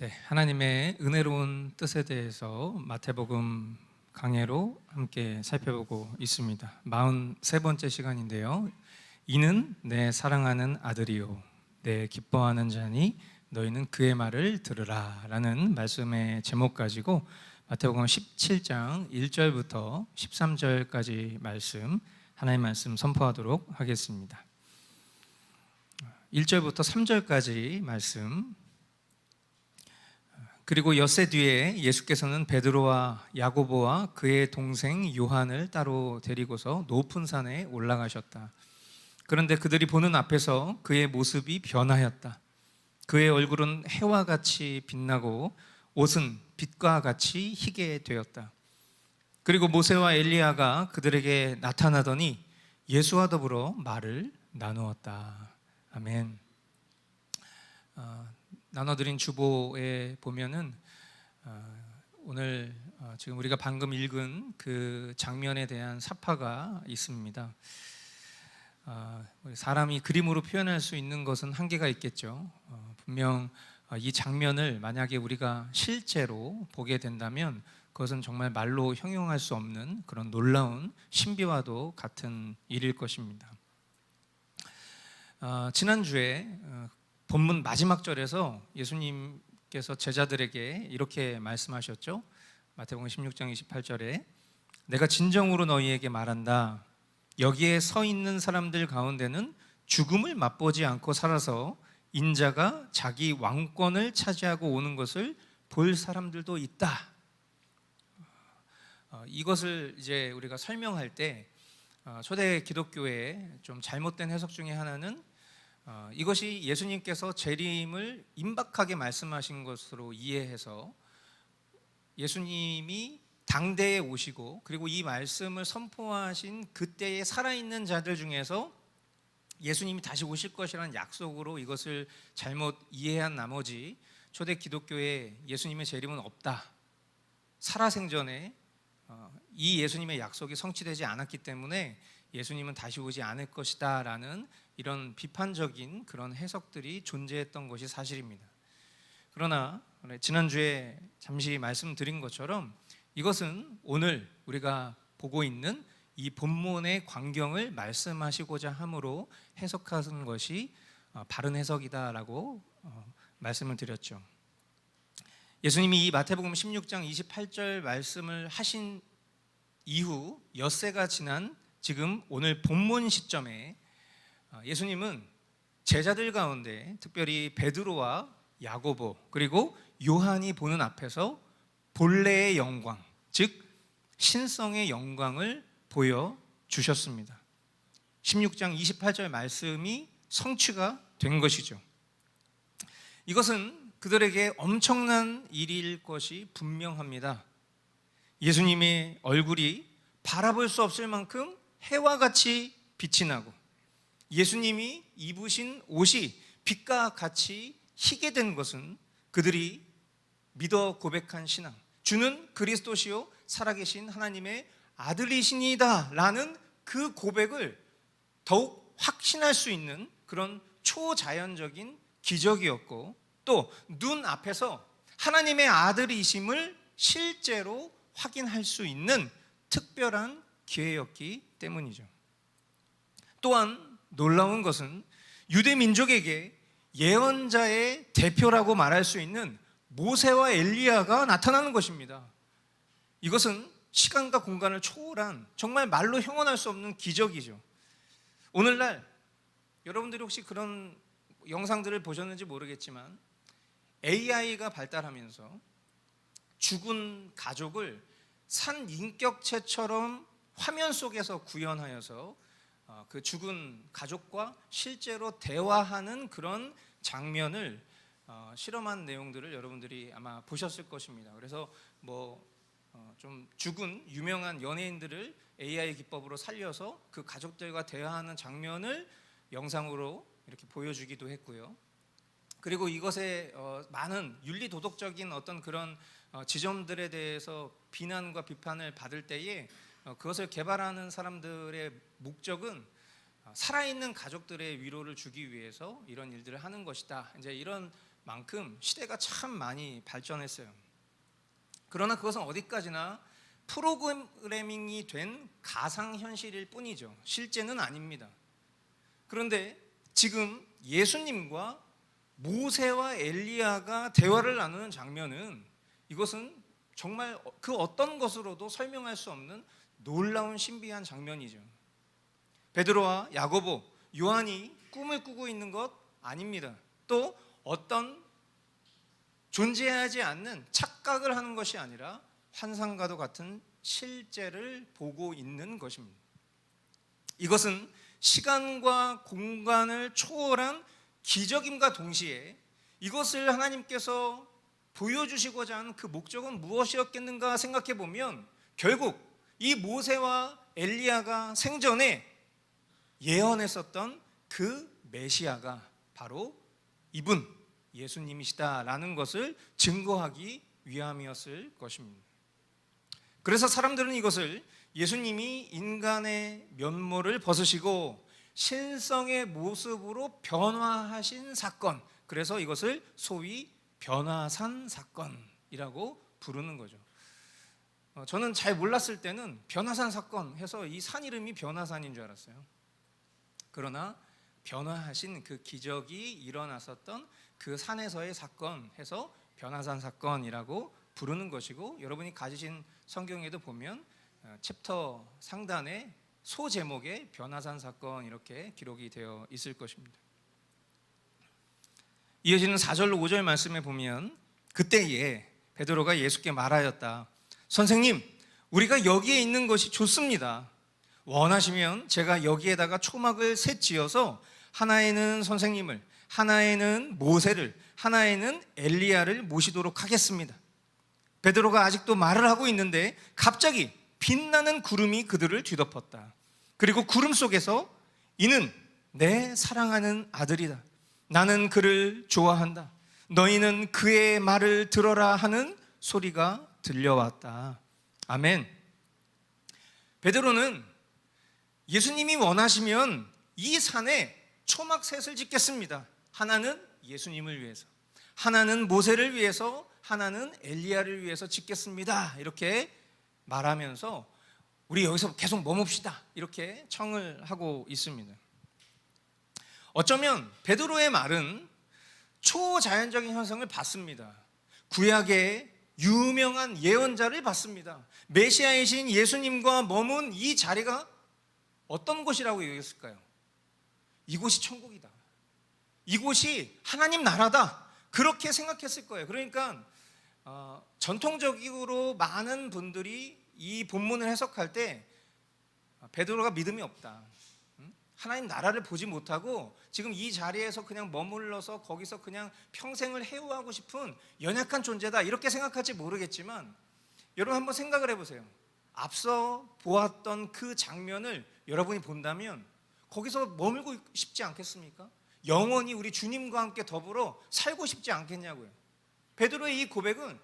네, 하나님의 은혜로운 뜻에 대해서 마태복음 강해로 함께 살펴보고 있습니다. 43번째 시간인데요. 이는 내 사랑하는 아들이요 내 기뻐하는 자니 너희는 그의 말을 들으라 라는 말씀의 제목 가지고 마태복음 17장 1절부터 13절까지 말씀, 하나님의 말씀 선포하도록 하겠습니다. 1절부터 3절까지 말씀. 그리고 엿새 뒤에 예수께서는 베드로와 야고보와 그의 동생 요한을 따로 데리고서 높은 산에 올라가셨다. 그런데 그들이 보는 앞에서 그의 모습이 변하였다. 그의 얼굴은 해와 같이 빛나고 옷은 빛과 같이 희게 되었다. 그리고 모세와 엘리야가 그들에게 나타나더니 예수와 더불어 말을 나누었다. 아멘. 나눠드린 주보에 보면은 오늘 지금 우리가 방금 읽은 그 장면에 대한 사파가 있습니다. 사람이 그림으로 표현할 수 있는 것은 한계가 있겠죠. 분명 이 장면을 만약에 우리가 실제로 보게 된다면 그것은 정말 말로 형용할 수 없는 그런 놀라운 신비와도 같은 일일 것입니다. 지난주에 본문 마지막 절에서 예수님께서 제자들에게 이렇게 말씀하셨죠. 마태복음 16장 28절에 내가 진정으로 너희에게 말한다. 여기에 서 있는 사람들 가운데는 죽음을 맛보지 않고 살아서 인자가 자기 왕권을 차지하고 오는 것을 볼 사람들도 있다. 이것을 이제 우리가 설명할 때 초대 기독교의 좀 잘못된 해석 중에 하나는 이것이 예수님께서 재림을 임박하게 말씀하신 것으로 이해해서 예수님이 당대에 오시고 그리고 이 말씀을 선포하신 그때에 살아있는 자들 중에서 예수님이 다시 오실 것이라는 약속으로 이것을 잘못 이해한 나머지 초대 기독교에 예수님의 재림은 없다. 살아생전에 이 예수님의 약속이 성취되지 않았기 때문에 예수님은 다시 오지 않을 것이다 라는 이런 비판적인 그런 해석들이 존재했던 것이 사실입니다. 그러나 지난주에 잠시 말씀드린 것처럼 이것은 오늘 우리가 보고 있는 이 본문의 광경을 말씀하시고자 함으로 해석하는 것이 바른 해석이다라고 말씀을 드렸죠. 예수님이 이 마태복음 16장 28절 말씀을 하신 이후 엿새가 지난 지금 오늘 본문 시점에 예수님은 제자들 가운데 특별히 베드로와 야고보 그리고 요한이 보는 앞에서 본래의 영광, 즉 신성의 영광을 보여주셨습니다. 16장 28절 말씀이 성취가 된 것이죠. 이것은 그들에게 엄청난 일일 것이 분명합니다. 예수님의 얼굴이 바라볼 수 없을 만큼 해와 같이 빛이 나고 예수님이 입으신 옷이 빛과 같이 희게 된 것은 그들이 믿어 고백한 신앙, 주는 그리스도시요 살아계신 하나님의 아들이시니다 라는 그 고백을 더욱 확신할 수 있는 그런 초자연적인 기적이었고 또 눈앞에서 하나님의 아들이심을 실제로 확인할 수 있는 특별한 기회였기 때문이죠. 또한 놀라운 것은 유대 민족에게 예언자의 대표라고 말할 수 있는 모세와 엘리야가 나타나는 것입니다. 이것은 시간과 공간을 초월한 정말 말로 형언할 수 없는 기적이죠. 오늘날 여러분들이 혹시 그런 영상들을 보셨는지 모르겠지만 AI가 발달하면서 죽은 가족을 산 인격체처럼 화면 속에서 구현하여서 그 죽은 가족과 실제로 대화하는 그런 장면을 실험한 내용들을 여러분들이 아마 보셨을 것입니다. 그래서 좀 죽은 유명한 연예인들을 AI 기법으로 살려서 그 가족들과 대화하는 장면을 영상으로 이렇게 보여주기도 했고요. 그리고 이것에 많은 윤리 도덕적인 어떤 그런 지점들에 대해서 비난과 비판을 받을 때에 그것을 개발하는 사람들의 목적은 살아있는 가족들의 위로를 주기 위해서 이런 일들을 하는 것이다. 이제 이런 만큼 시대가 참 많이 발전했어요. 그러나 그것은 어디까지나 프로그래밍이 된 가상현실일 뿐이죠. 실제는 아닙니다. 그런데 지금 예수님과 모세와 엘리야가 대화를 나누는 장면은, 이것은 정말 그 어떤 것으로도 설명할 수 없는 놀라운 신비한 장면이죠. 베드로와 야고보, 요한이 꿈을 꾸고 있는 것 아닙니다. 또 어떤 존재하지 않는 착각을 하는 것이 아니라 환상과도 같은 실제를 보고 있는 것입니다. 이것은 시간과 공간을 초월한 기적임과 동시에 이것을 하나님께서 보여주시고자 하는 그 목적은 무엇이었겠는가 생각해 보면, 결국 이 모세와 엘리야가 생전에 예언했었던 그 메시아가 바로 이분 예수님이시다라는 것을 증거하기 위함이었을 것입니다. 그래서 사람들은 이것을 예수님이 인간의 면모를 벗으시고 신성의 모습으로 변화하신 사건, 그래서 이것을 소위 변화산 사건이라고 부르는 거죠. 저는 잘 몰랐을 때는 변화산 사건 해서 이 산 이름이 변화산인 줄 알았어요. 그러나 변화하신 그 기적이 일어났었던 그 산에서의 사건 해서 변화산 사건이라고 부르는 것이고, 여러분이 가지신 성경에도 보면 챕터 상단에 소제목에 변화산 사건 이렇게 기록이 되어 있을 것입니다. 이어지는 4절로 5절 말씀에 보면, 그때에 베드로가 예수께 말하였다. 선생님, 우리가 여기에 있는 것이 좋습니다. 원하시면 제가 여기에다가 초막을 셋 지어서 하나에는 선생님을, 하나에는 모세를, 하나에는 엘리야를 모시도록 하겠습니다. 베드로가 아직도 말을 하고 있는데 갑자기 빛나는 구름이 그들을 뒤덮었다. 그리고 구름 속에서 이는 내 사랑하는 아들이다. 나는 그를 좋아한다. 너희는 그의 말을 들어라 하는 소리가 들려왔다. 아멘. 베드로는 예수님이 원하시면 이 산에 초막셋을 짓겠습니다. 하나는 예수님을 위해서, 하나는 모세를 위해서, 하나는 엘리야를 위해서 짓겠습니다. 이렇게 말하면서 우리 여기서 계속 머뭅시다. 이렇게 청을 하고 있습니다. 어쩌면 베드로의 말은 초자연적인 현상을 봤습니다. 구약의 유명한 예언자를 봤습니다. 메시아이신 예수님과 머문 이 자리가 어떤 곳이라고 여겼을까요? 이곳이 천국이다. 이곳이 하나님 나라다. 그렇게 생각했을 거예요. 그러니까 전통적으로 많은 분들이 이 본문을 해석할 때 베드로가 믿음이 없다, 하나님 나라를 보지 못하고 지금 이 자리에서 그냥 머물러서 거기서 그냥 평생을 해오하고 싶은 연약한 존재다, 이렇게 생각할지 모르겠지만, 여러분 한번 생각을 해보세요. 앞서 보았던 그 장면을 여러분이 본다면 거기서 머물고 싶지 않겠습니까? 영원히 우리 주님과 함께 더불어 살고 싶지 않겠냐고요. 베드로의 이 고백은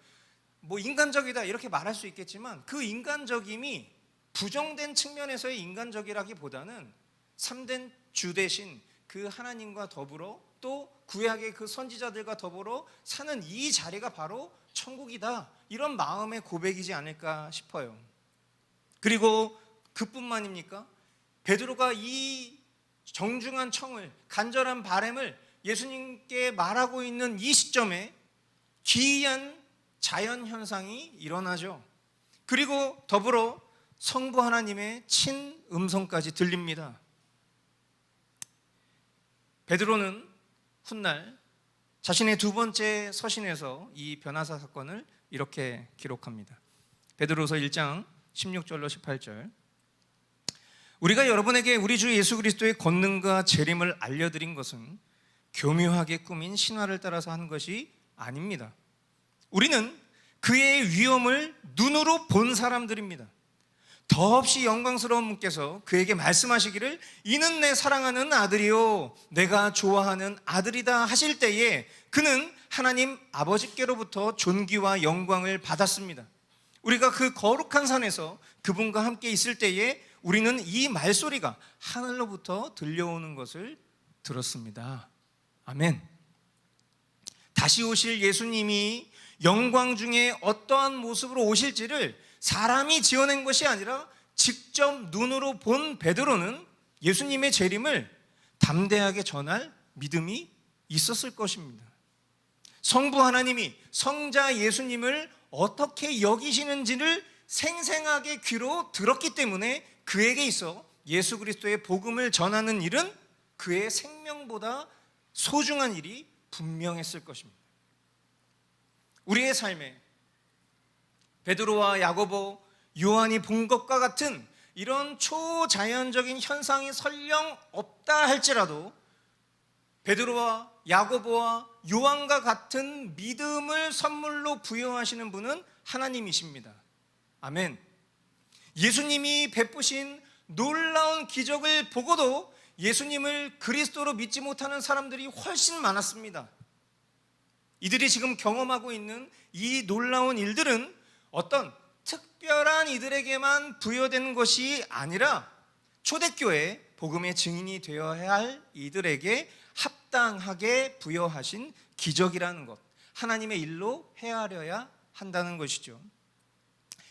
뭐 인간적이다 이렇게 말할 수 있겠지만, 그 인간적임이 부정된 측면에서의 인간적이라기보다는 참된 주 대신 그 하나님과 더불어 또 구약의 그 선지자들과 더불어 사는 이 자리가 바로 천국이다, 이런 마음의 고백이지 않을까 싶어요. 그리고 그뿐만입니까? 베드로가 이 정중한 청을, 간절한 바람을 예수님께 말하고 있는 이 시점에 기이한 자연현상이 일어나죠. 그리고 더불어 성부 하나님의 친음성까지 들립니다. 베드로는 훗날 자신의 두 번째 서신에서 이 변화사 사건을 이렇게 기록합니다. 베드로서 1장 16절로 18절. 우리가 여러분에게 우리 주 예수 그리스도의 권능과 재림을 알려드린 것은 교묘하게 꾸민 신화를 따라서 한 것이 아닙니다. 우리는 그의 위엄을 눈으로 본 사람들입니다. 더없이 영광스러운 분께서 그에게 말씀하시기를 이는 내 사랑하는 아들이요 내가 좋아하는 아들이다 하실 때에 그는 하나님 아버지께로부터 존귀와 영광을 받았습니다. 우리가 그 거룩한 산에서 그분과 함께 있을 때에 우리는 이 말소리가 하늘로부터 들려오는 것을 들었습니다. 아멘. 다시 오실 예수님이 영광 중에 어떠한 모습으로 오실지를 사람이 지어낸 것이 아니라 직접 눈으로 본 베드로는 예수님의 재림을 담대하게 전할 믿음이 있었을 것입니다. 성부 하나님이 성자 예수님을 어떻게 여기시는지를 생생하게 귀로 들었기 때문에 그에게 있어 예수 그리스도의 복음을 전하는 일은 그의 생명보다 소중한 일이 분명했을 것입니다. 우리의 삶에 베드로와 야고보, 요한이 본 것과 같은 이런 초자연적인 현상이 설령 없다 할지라도 베드로와 야고보와 요한과 같은 믿음을 선물로 부여하시는 분은 하나님이십니다. 아멘. 예수님이 베푸신 놀라운 기적을 보고도 예수님을 그리스도로 믿지 못하는 사람들이 훨씬 많았습니다. 이들이 지금 경험하고 있는 이 놀라운 일들은 어떤 특별한 이들에게만 부여되는 것이 아니라 초대교회 복음의 증인이 되어야 할 이들에게 합당하게 부여하신 기적이라는 것, 하나님의 일로 헤아려야 한다는 것이죠.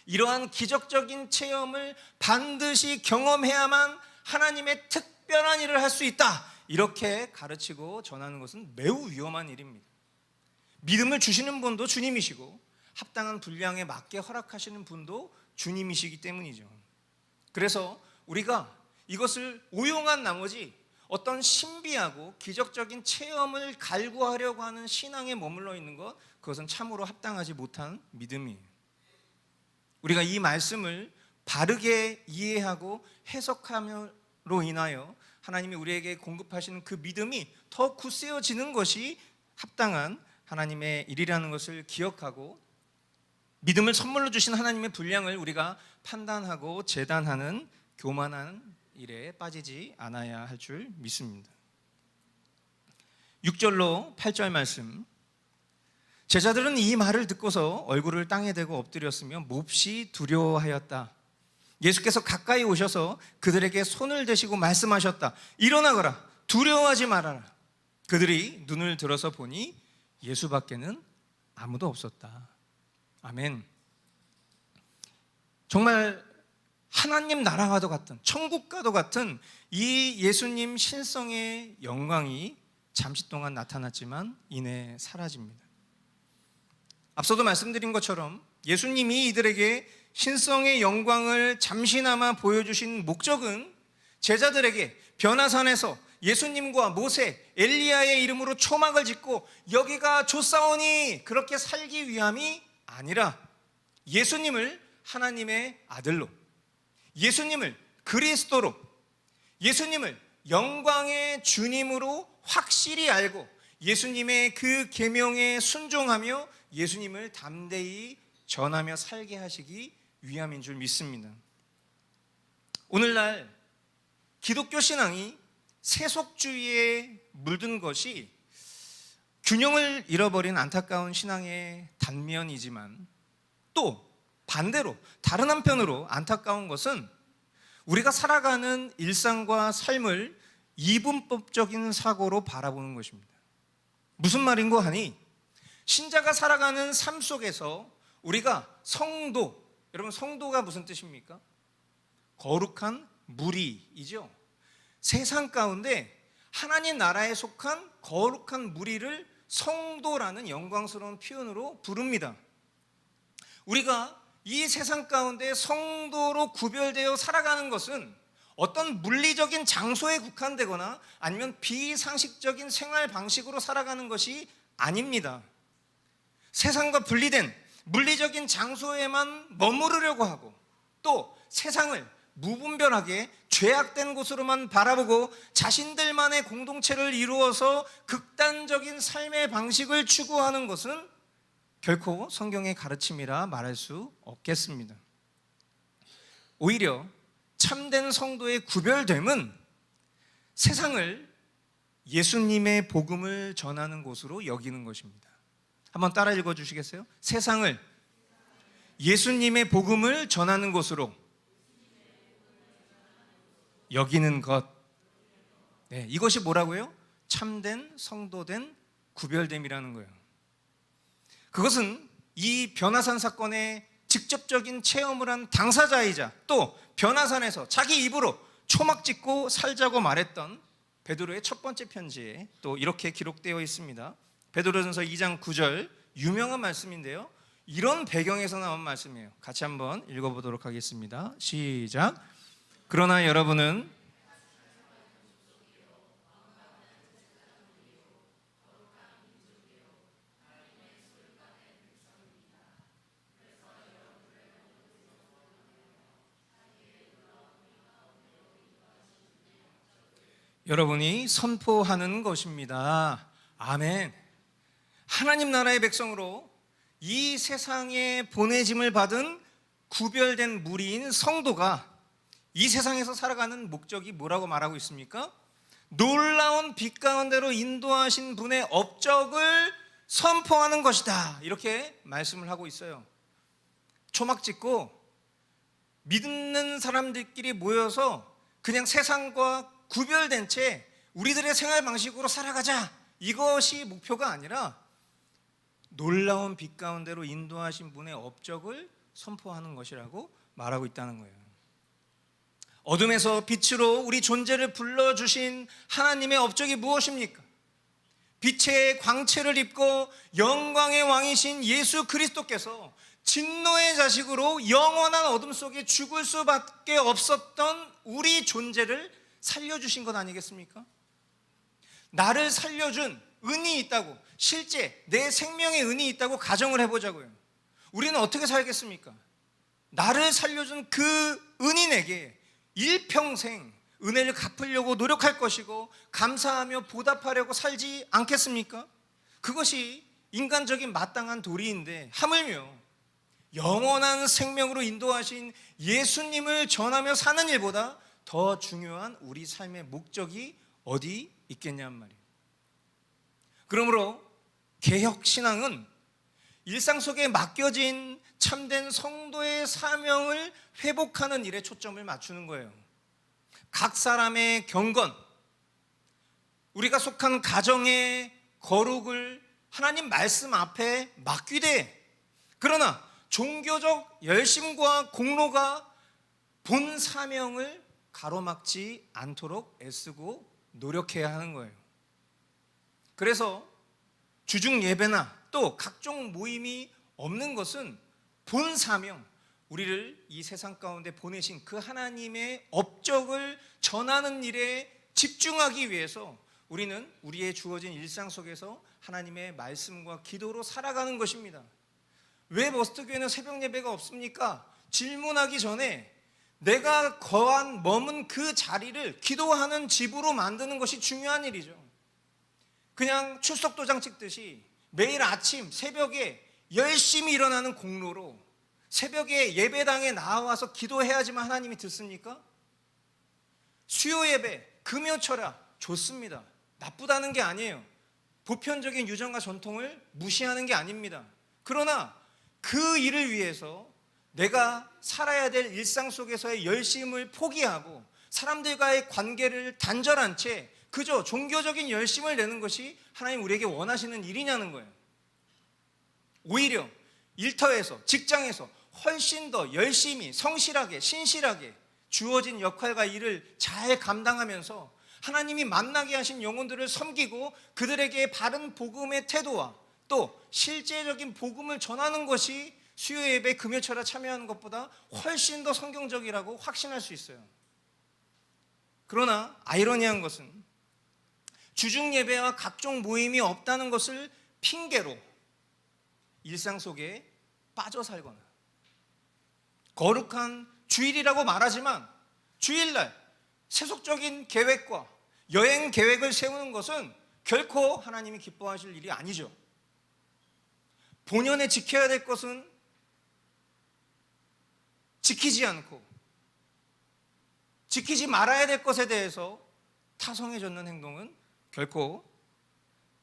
이러한 기적적인 체험을 반드시 경험해야만 하나님의 특별한 일을 할 수 있다, 이렇게 가르치고 전하는 것은 매우 위험한 일입니다. 믿음을 주시는 분도 주님이시고 합당한 분량에 맞게 허락하시는 분도 주님이시기 때문이죠. 그래서 우리가 이것을 오용한 나머지 어떤 신비하고 기적적인 체험을 갈구하려고 하는 신앙에 머물러 있는 것, 그것은 참으로 합당하지 못한 믿음이에요. 우리가 이 말씀을 바르게 이해하고 해석함으로 인하여 하나님이 우리에게 공급하시는 그 믿음이 더 굳세어지는 것이 합당한 하나님의 일이라는 것을 기억하고 믿음을 선물로 주신 하나님의 분량을 우리가 판단하고 재단하는 교만한 일에 빠지지 않아야 할 줄 믿습니다. 6절로 8절 말씀. 제자들은 이 말을 듣고서 얼굴을 땅에 대고 엎드렸으며 몹시 두려워하였다. 예수께서 가까이 오셔서 그들에게 손을 대시고 말씀하셨다. 일어나거라, 두려워하지 말아라. 그들이 눈을 들어서 보니 예수밖에는 아무도 없었다. 아멘. 정말 하나님 나라와도 같은, 천국과도 같은 이 예수님 신성의 영광이 잠시 동안 나타났지만 이내 사라집니다. 앞서도 말씀드린 것처럼 예수님이 이들에게 신성의 영광을 잠시나마 보여주신 목적은 제자들에게 변화산에서 예수님과 모세, 엘리야의 이름으로 초막을 짓고 여기가 좋사오니 그렇게 살기 위함이 아니라 예수님을 하나님의 아들로, 예수님을 그리스도로, 예수님을 영광의 주님으로 확실히 알고 예수님의 그 계명에 순종하며 예수님을 담대히 전하며 살게 하시기 위함인 줄 믿습니다. 오늘날 기독교 신앙이 세속주의에 물든 것이 균형을 잃어버린 안타까운 신앙의 단면이지만 또 반대로 다른 한편으로 안타까운 것은 우리가 살아가는 일상과 삶을 이분법적인 사고로 바라보는 것입니다. 무슨 말인고 하니 신자가 살아가는 삶 속에서 우리가 성도, 여러분 성도가 무슨 뜻입니까? 거룩한 무리이죠. 세상 가운데 하나님 나라에 속한 거룩한 무리를 성도라는 영광스러운 표현으로 부릅니다. 우리가 이 세상 가운데 성도로 구별되어 살아가는 것은 어떤 물리적인 장소에 국한되거나 아니면 비상식적인 생활 방식으로 살아가는 것이 아닙니다. 세상과 분리된 물리적인 장소에만 머무르려고 하고 또 세상을 무분별하게 죄악된 곳으로만 바라보고 자신들만의 공동체를 이루어서 극단적인 삶의 방식을 추구하는 것은 결코 성경의 가르침이라 말할 수 없겠습니다. 오히려 참된 성도의 구별됨은 세상을 예수님의 복음을 전하는 곳으로 여기는 것입니다. 한번 따라 읽어주시겠어요? 세상을 예수님의 복음을 전하는 곳으로 여기는 것. 네, 이것이 뭐라고요? 참된 성도된 구별됨이라는 거예요. 그것은 이 변화산 사건의 직접적인 체험을 한 당사자이자 또 변화산에서 자기 입으로 초막 찍고 살자고 말했던 베드로의 첫 번째 편지에 또 이렇게 기록되어 있습니다. 베드로전서 2장 9절, 유명한 말씀인데요, 이런 배경에서 나온 말씀이에요. 같이 한번 읽어보도록 하겠습니다. 시작. 그러나 여러분은 여러분이 선포하는 것입니다. 아멘. 하나님 나라의 백성으로 이 세상에 보내짐을 받은 구별된 무리인 성도가 이 세상에서 살아가는 목적이 뭐라고 말하고 있습니까? 놀라운 빛 가운데로 인도하신 분의 업적을 선포하는 것이다, 이렇게 말씀을 하고 있어요. 초막 찍고 믿는 사람들끼리 모여서 그냥 세상과 구별된 채 우리들의 생활 방식으로 살아가자, 이것이 목표가 아니라 놀라운 빛 가운데로 인도하신 분의 업적을 선포하는 것이라고 말하고 있다는 거예요. 어둠에서 빛으로 우리 존재를 불러주신 하나님의 업적이 무엇입니까? 빛의 광채를 입고 영광의 왕이신 예수 그리스도께서 진노의 자식으로 영원한 어둠 속에 죽을 수밖에 없었던 우리 존재를 살려주신 것 아니겠습니까? 나를 살려준 은이 있다고, 실제 내 생명의 은이 있다고 가정을 해보자고요. 우리는 어떻게 살겠습니까? 나를 살려준 그 은인에게 일평생 은혜를 갚으려고 노력할 것이고 감사하며 보답하려고 살지 않겠습니까? 그것이 인간적인 마땅한 도리인데, 하물며 영원한 생명으로 인도하신 예수님을 전하며 사는 일보다 더 중요한 우리 삶의 목적이 어디 있겠냔 말이에요. 그러므로 개혁신앙은 일상 속에 맡겨진 참된 성도의 사명을 회복하는 일에 초점을 맞추는 거예요. 각 사람의 경건, 우리가 속한 가정의 거룩을 하나님 말씀 앞에 맡기되, 그러나 종교적 열심과 공로가 본 사명을 가로막지 않도록 애쓰고 노력해야 하는 거예요. 그래서 주중 예배나 또 각종 모임이 없는 것은 본 사명, 우리를 이 세상 가운데 보내신 그 하나님의 업적을 전하는 일에 집중하기 위해서 우리는 우리의 주어진 일상 속에서 하나님의 말씀과 기도로 살아가는 것입니다. 왜 머스트교회는 새벽 예배가 없습니까? 질문하기 전에 내가 머문 그 자리를 기도하는 집으로 만드는 것이 중요한 일이죠. 그냥 출석 도장 찍듯이 매일 아침 새벽에 열심히 일어나는 공로로 새벽에 예배당에 나와서 기도해야지만 하나님이 듣습니까? 수요 예배, 금요철야 좋습니다. 나쁘다는 게 아니에요. 보편적인 유전과 전통을 무시하는 게 아닙니다. 그러나 그 일을 위해서 내가 살아야 될 일상 속에서의 열심을 포기하고 사람들과의 관계를 단절한 채 그저 종교적인 열심을 내는 것이 하나님 우리에게 원하시는 일이냐는 거예요. 오히려 일터에서, 직장에서 훨씬 더 열심히, 성실하게, 신실하게 주어진 역할과 일을 잘 감당하면서 하나님이 만나게 하신 영혼들을 섬기고 그들에게 바른 복음의 태도와 또 실제적인 복음을 전하는 것이 수요 예배, 금요철에 참여하는 것보다 훨씬 더 성경적이라고 확신할 수 있어요. 그러나 아이러니한 것은 주중 예배와 각종 모임이 없다는 것을 핑계로 일상 속에 빠져 살거나 거룩한 주일이라고 말하지만 주일날 세속적인 계획과 여행 계획을 세우는 것은 결코 하나님이 기뻐하실 일이 아니죠. 본연에 지켜야 될 것은 지키지 않고 지키지 말아야 될 것에 대해서 타성해졌는 행동은 결코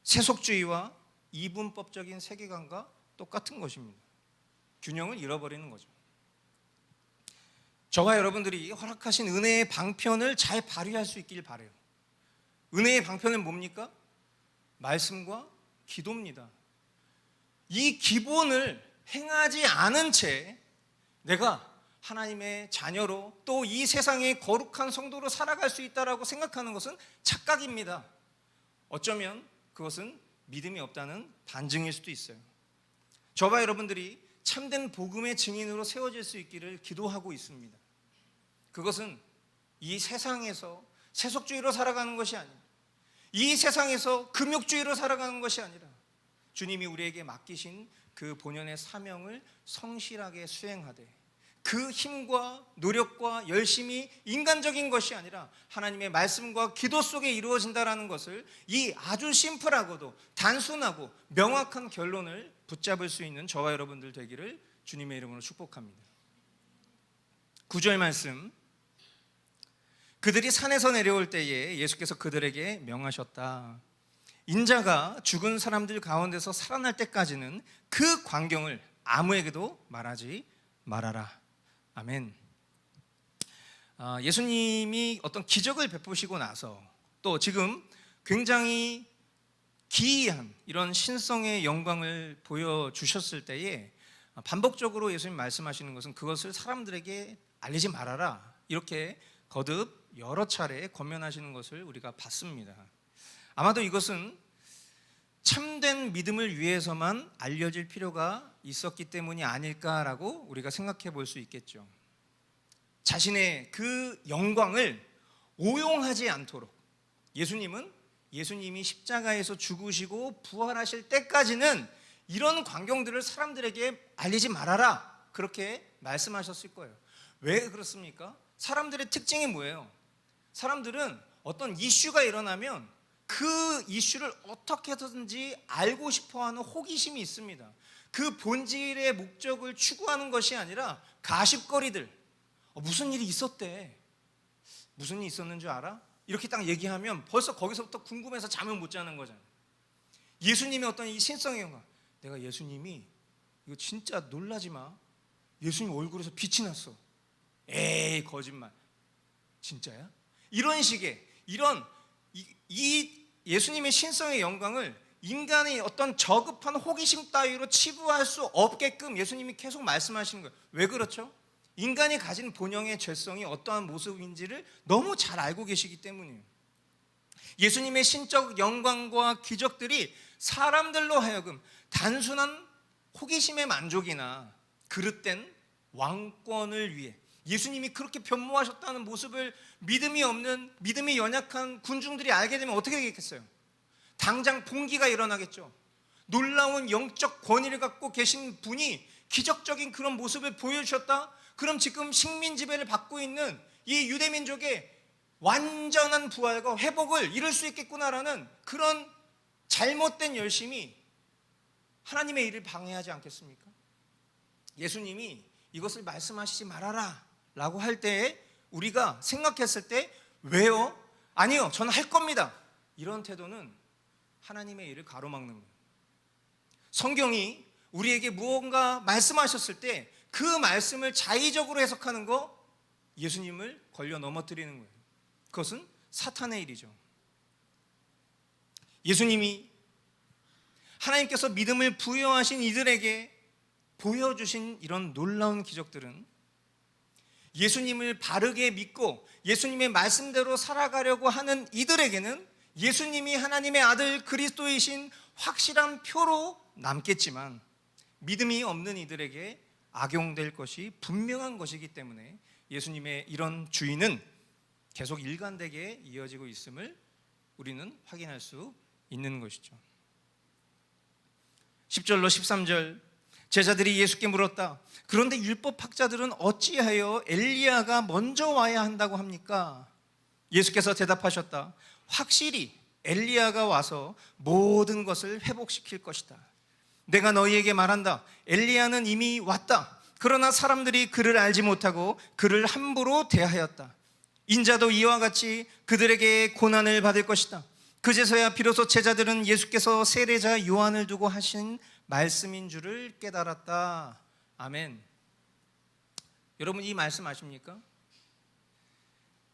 세속주의와 이분법적인 세계관과 똑같은 것입니다. 균형을 잃어버리는 거죠. 저와 여러분들이 허락하신 은혜의 방편을 잘 발휘할 수 있길 바라요. 은혜의 방편은 뭡니까? 말씀과 기도입니다. 이 기본을 행하지 않은 채 내가 하나님의 자녀로 또 이 세상의 거룩한 성도로 살아갈 수 있다라고 생각하는 것은 착각입니다. 어쩌면 그것은 믿음이 없다는 반증일 수도 있어요. 저와 여러분들이 참된 복음의 증인으로 세워질 수 있기를 기도하고 있습니다. 그것은 이 세상에서 세속주의로 살아가는 것이 아닙니다. 이 세상에서 금욕주의로 살아가는 것이 아니라 주님이 우리에게 맡기신 그 본연의 사명을 성실하게 수행하되 그 힘과 노력과 열심이 인간적인 것이 아니라 하나님의 말씀과 기도 속에 이루어진다는 것을 이 아주 심플하고도 단순하고 명확한 결론을 붙잡을 수 있는 저와 여러분들 되기를 주님의 이름으로 축복합니다. 9절 말씀, 그들이 산에서 내려올 때에 예수께서 그들에게 명하셨다. 인자가 죽은 사람들 가운데서 살아날 때까지는 그 광경을 아무에게도 말하지 말아라. 아멘. 예수님이 어떤 기적을 베푸시고 나서 또 지금 굉장히 기이한 이런 신성의 영광을 보여주셨을 때에 반복적으로 예수님 말씀하시는 것은 그것을 사람들에게 알리지 말아라, 이렇게 거듭 여러 차례 권면하시는 것을 우리가 봤습니다. 아마도 이것은 참된 믿음을 위해서만 알려질 필요가 있었기 때문이 아닐까라고 우리가 생각해 볼 수 있겠죠. 자신의 그 영광을 오용하지 않도록 예수님이 십자가에서 죽으시고 부활하실 때까지는 이런 광경들을 사람들에게 알리지 말아라, 그렇게 말씀하셨을 거예요. 왜 그렇습니까? 사람들의 특징이 뭐예요? 사람들은 어떤 이슈가 일어나면 그 이슈를 어떻게 해서든지 알고 싶어하는 호기심이 있습니다. 그 본질의 목적을 추구하는 것이 아니라 가십거리들, 무슨 일이 있었대, 무슨 일이 있었는 줄 알아? 이렇게 딱 얘기하면 벌써 거기서부터 궁금해서 잠을 못 자는 거잖아요. 예수님의 어떤 이 신성의 영광, 내가 예수님이 이거 진짜 놀라지 마, 예수님 얼굴에서 빛이 났어, 에이 거짓말, 진짜야? 이런 식의 이 예수님의 신성의 영광을 인간의 어떤 저급한 호기심 따위로 치부할 수 없게끔 예수님이 계속 말씀하시는 거예요. 왜 그렇죠? 인간이 가진 본영의 죄성이 어떠한 모습인지를 너무 잘 알고 계시기 때문이에요. 예수님의 신적 영광과 기적들이 사람들로 하여금 단순한 호기심의 만족이나 그릇된 왕권을 위해 예수님이 그렇게 변모하셨다는 모습을 믿음이 없는, 믿음이 연약한 군중들이 알게 되면 어떻게 되겠어요? 당장 봉기가 일어나겠죠. 놀라운 영적 권위를 갖고 계신 분이 기적적인 그런 모습을 보여주셨다? 그럼 지금 식민 지배를 받고 있는 이 유대민족의 완전한 부활과 회복을 이룰 수 있겠구나라는 그런 잘못된 열심이 하나님의 일을 방해하지 않겠습니까? 예수님이 이것을 말씀하시지 말아라 라고 할 때에 우리가 생각했을 때 왜요? 아니요, 저는 할 겁니다, 이런 태도는 하나님의 일을 가로막는 거예요. 성경이 우리에게 무언가 말씀하셨을 때 그 말씀을 자의적으로 해석하는 거, 예수님을 걸려 넘어뜨리는 거예요. 그것은 사탄의 일이죠. 예수님이 하나님께서 믿음을 부여하신 이들에게 보여주신 이런 놀라운 기적들은 예수님을 바르게 믿고 예수님의 말씀대로 살아가려고 하는 이들에게는 예수님이 하나님의 아들 그리스도이신 확실한 표로 남겠지만 믿음이 없는 이들에게 악용될 것이 분명한 것이기 때문에 예수님의 이런 주의는 계속 일관되게 이어지고 있음을 우리는 확인할 수 있는 것이죠. 10절로 13절, 제자들이 예수께 물었다. 그런데 율법학자들은 어찌하여 엘리야가 먼저 와야 한다고 합니까? 예수께서 대답하셨다. 확실히 엘리야가 와서 모든 것을 회복시킬 것이다. 내가 너희에게 말한다. 엘리야는 이미 왔다. 그러나 사람들이 그를 알지 못하고 그를 함부로 대하였다. 인자도 이와 같이 그들에게 고난을 받을 것이다. 그제서야 비로소 제자들은 예수께서 세례자 요한을 두고 하신 말씀인 줄을 깨달았다. 아멘. 여러분, 이 말씀 아십니까?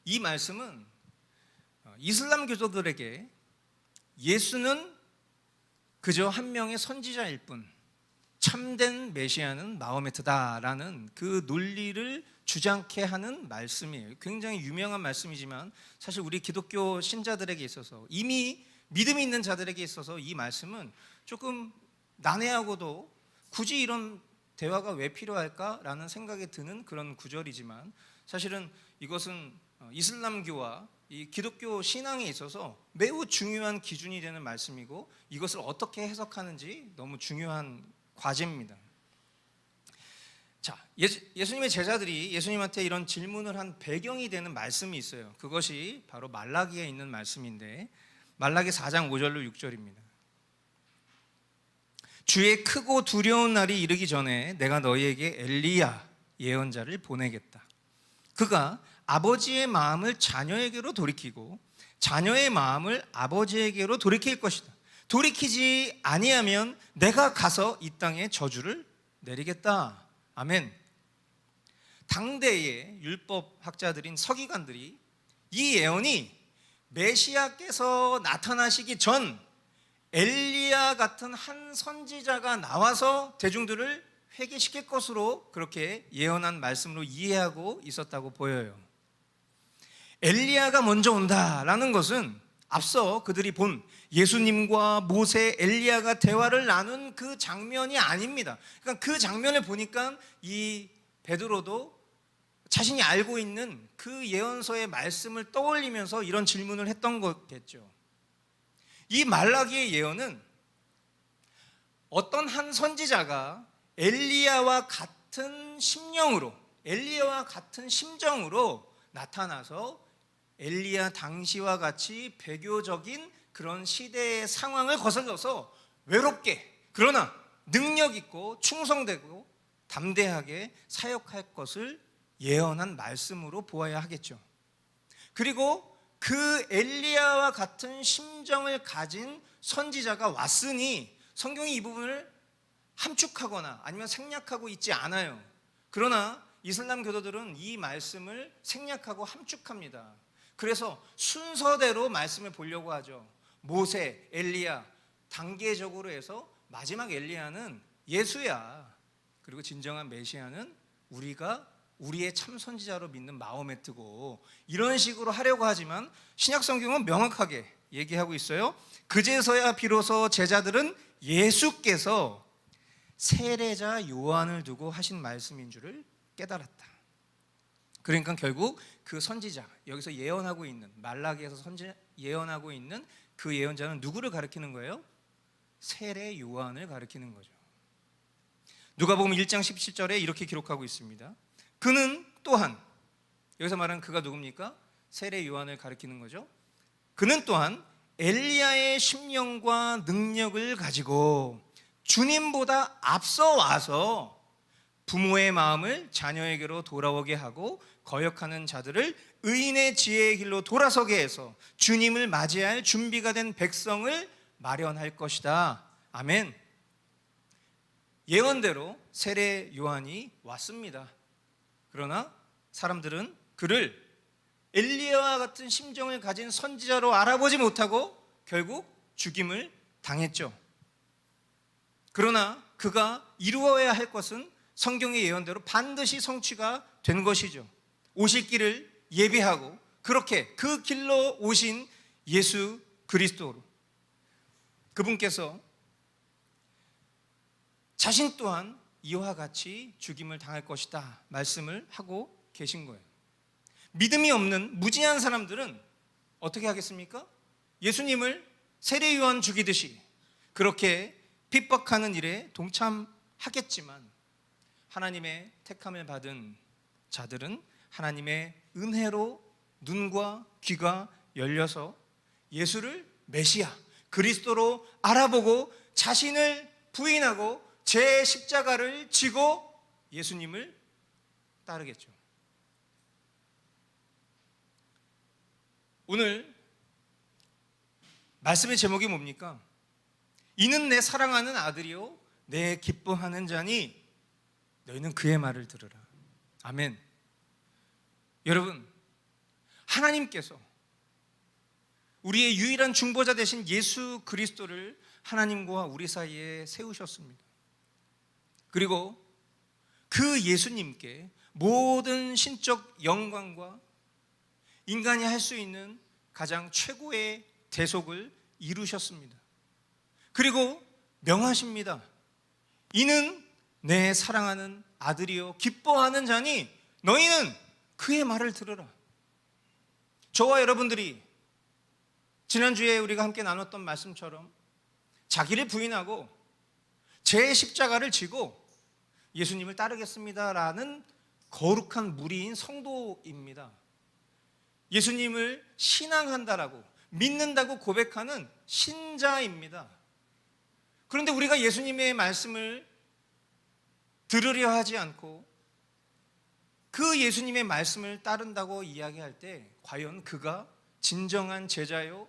이 말씀은 이슬람 교도들에게 예수는 그저 한 명의 선지자일 뿐, 참된 메시아는 마호메트다라는 그 논리를 주장케 하는 말씀이에요. 굉장히 유명한 말씀이지만 사실 우리 기독교 신자들에게 있어서, 이미 믿음이 있는 자들에게 있어서 이 말씀은 조금 난해하고도 굳이 이런 대화가 왜 필요할까라는 생각이 드는 그런 구절이지만, 사실은 이것은 이슬람교와 이 기독교 신앙에 있어서 매우 중요한 기준이 되는 말씀이고, 이것을 어떻게 해석하는지 너무 중요한 과제입니다. 자, 예수님의 제자들이 예수님한테 이런 질문을 한 배경이 되는 말씀이 있어요. 그것이 바로 말라기에 있는 말씀인데, 말라기 4장 5절로 6절입니다. 주의 크고 두려운 날이 이르기 전에 내가 너희에게 엘리야 예언자를 보내겠다. 그가 아버지의 마음을 자녀에게로 돌이키고 자녀의 마음을 아버지에게로 돌이킬 것이다. 돌이키지 아니하면 내가 가서 이 땅에 저주를 내리겠다. 아멘. 당대의 율법학자들인 서기관들이 이 예언이 메시아께서 나타나시기 전 엘리야 같은 한 선지자가 나와서 대중들을 회개시킬 것으로 그렇게 예언한 말씀으로 이해하고 있었다고 보여요. 엘리야가 먼저 온다라는 것은 앞서 그들이 본 예수님과 모세, 엘리야가 대화를 나눈 그 장면이 아닙니다. 그러니까 그 장면을 보니까 이 베드로도 자신이 알고 있는 그 예언서의 말씀을 떠올리면서 이런 질문을 했던 거겠죠. 이 말라기의 예언은 어떤 한 선지자가 엘리야와 같은 심령으로, 엘리야와 같은 심정으로 나타나서 엘리야 당시와 같이 배교적인 그런 시대의 상황을 거슬러서 외롭게, 그러나 능력 있고 충성되고 담대하게 사역할 것을 예언한 말씀으로 보아야 하겠죠. 그리고 그 엘리야와 같은 심정을 가진 선지자가 왔으니 성경이 이 부분을 함축하거나 아니면 생략하고 있지 않아요. 그러나 이슬람 교도들은 이 말씀을 생략하고 함축합니다. 그래서 순서대로 말씀을 보려고 하죠. 모세, 엘리야 단계적으로 해서 마지막 엘리야는 예수야. 그리고 진정한 메시아는 우리의 참 선지자로 믿는 마호메트고, 이런 식으로 하려고 하지만 신약 성경은 명확하게 얘기하고 있어요. 그제서야 비로소 제자들은 예수께서 세례자 요한을 두고 하신 말씀인 줄을 깨달았다. 그러니까 결국 그 선지자, 여기서 예언하고 있는, 말라기에서 예언하고 있는 그 예언자는 누구를 가리키는 거예요? 세례 요한을 가리키는 거죠. 누가복음 1장 17절에 이렇게 기록하고 있습니다. 그는 또한, 여기서 말하는 그가 누굽니까? 세례 요한을 가리키는 거죠. 그는 또한 엘리야의 심령과 능력을 가지고 주님보다 앞서 와서 부모의 마음을 자녀에게로 돌아오게 하고 거역하는 자들을 의인의 지혜의 길로 돌아서게 해서 주님을 맞이할 준비가 된 백성을 마련할 것이다. 아멘. 예언대로 세례 요한이 왔습니다. 그러나 사람들은 그를 엘리야와 같은 심정을 가진 선지자로 알아보지 못하고 결국 죽임을 당했죠. 그러나 그가 이루어야 할 것은 성경의 예언대로 반드시 성취가 된 것이죠. 오실 길을 예비하고 그렇게 그 길로 오신 예수 그리스도로, 그분께서 자신 또한 이와 같이 죽임을 당할 것이다 말씀을 하고 계신 거예요. 믿음이 없는 무지한 사람들은 어떻게 하겠습니까? 예수님을 세례 요한 죽이듯이 그렇게 핍박하는 일에 동참하겠지만, 하나님의 택함을 받은 자들은 하나님의 은혜로 눈과 귀가 열려서 예수를 메시아 그리스도로 알아보고 자신을 부인하고 제 십자가를 지고 예수님을 따르겠죠. 오늘 말씀의 제목이 뭡니까? 이는 내 사랑하는 아들이요 내 기뻐하는 자니 너희는 그의 말을 들으라. 아멘. 여러분, 하나님께서 우리의 유일한 중보자 되신 예수 그리스도를 하나님과 우리 사이에 세우셨습니다. 그리고 그 예수님께 모든 신적 영광과 인간이 할 수 있는 가장 최고의 대속을 이루셨습니다. 그리고 명하십니다. 이는 내 사랑하는 아들이요 기뻐하는 자니 너희는 그의 말을 들으라. 저와 여러분들이 지난주에 우리가 함께 나눴던 말씀처럼 자기를 부인하고 제 십자가를 지고 예수님을 따르겠습니다라는 거룩한 무리인 성도입니다. 예수님을 신앙한다라고 믿는다고 고백하는 신자입니다. 그런데 우리가 예수님의 말씀을 들으려 하지 않고 그 예수님의 말씀을 따른다고 이야기할 때 과연 그가 진정한 제자요,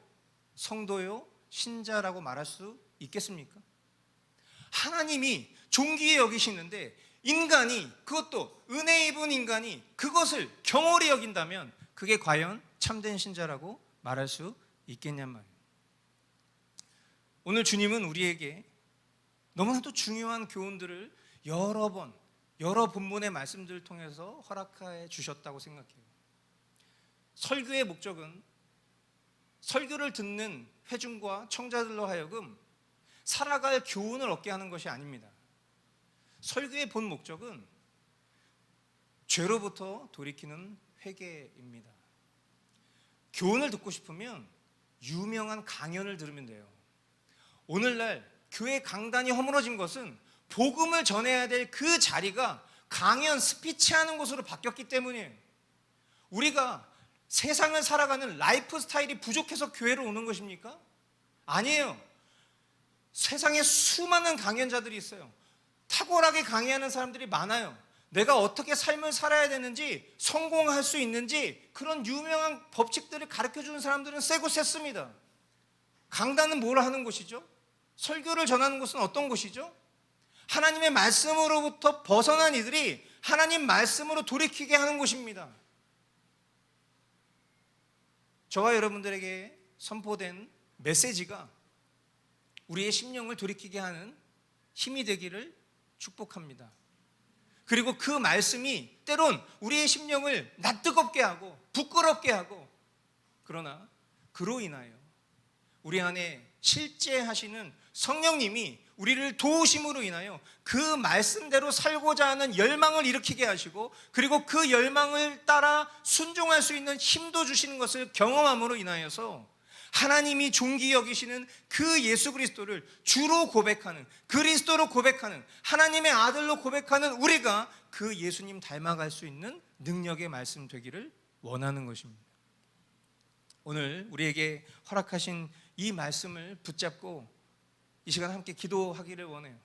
성도요, 신자라고 말할 수 있겠습니까? 하나님이 존귀히 여기시는데 인간이, 그것도 은혜 입은 인간이 그것을 경홀히 여긴다면 그게 과연 참된 신자라고 말할 수 있겠냔 말이에요. 오늘 주님은 우리에게 너무나도 중요한 교훈들을 여러 번, 여러 본문의 말씀들을 통해서 허락해 주셨다고 생각해요. 설교의 목적은 설교를 듣는 회중과 청자들로 하여금 살아갈 교훈을 얻게 하는 것이 아닙니다. 설교의 본 목적은 죄로부터 돌이키는 회개입니다. 교훈을 듣고 싶으면 유명한 강연을 들으면 돼요. 오늘날 교회 강단이 허물어진 것은 복음을 전해야 될 그 자리가 강연, 스피치하는 곳으로 바뀌었기 때문이에요. 우리가 세상을 살아가는 라이프 스타일이 부족해서 교회로 오는 것입니까? 아니에요. 세상에 수많은 강연자들이 있어요. 탁월하게 강의하는 사람들이 많아요. 내가 어떻게 삶을 살아야 되는지, 성공할 수 있는지 그런 유명한 법칙들을 가르쳐주는 사람들은 세고 셌습니다. 강단은 뭘 하는 곳이죠? 설교를 전하는 곳은 어떤 곳이죠? 하나님의 말씀으로부터 벗어난 이들이 하나님 말씀으로 돌이키게 하는 곳입니다. 저와 여러분들에게 선포된 메시지가 우리의 심령을 돌이키게 하는 힘이 되기를 축복합니다. 그리고 그 말씀이 때론 우리의 심령을 낯뜨겁게 하고 부끄럽게 하고, 그러나 그로 인하여 우리 안에 실제 하시는 성령님이 우리를 도우심으로 인하여 그 말씀대로 살고자 하는 열망을 일으키게 하시고, 그리고 그 열망을 따라 순종할 수 있는 힘도 주시는 것을 경험함으로 인하여서 하나님이 존귀히 여기시는 그 예수 그리스도를 주로 고백하는, 그리스도로 고백하는, 하나님의 아들로 고백하는 우리가 그 예수님 닮아갈 수 있는 능력의 말씀 되기를 원하는 것입니다. 오늘 우리에게 허락하신 이 말씀을 붙잡고 이 시간 함께 기도하기를 원해요.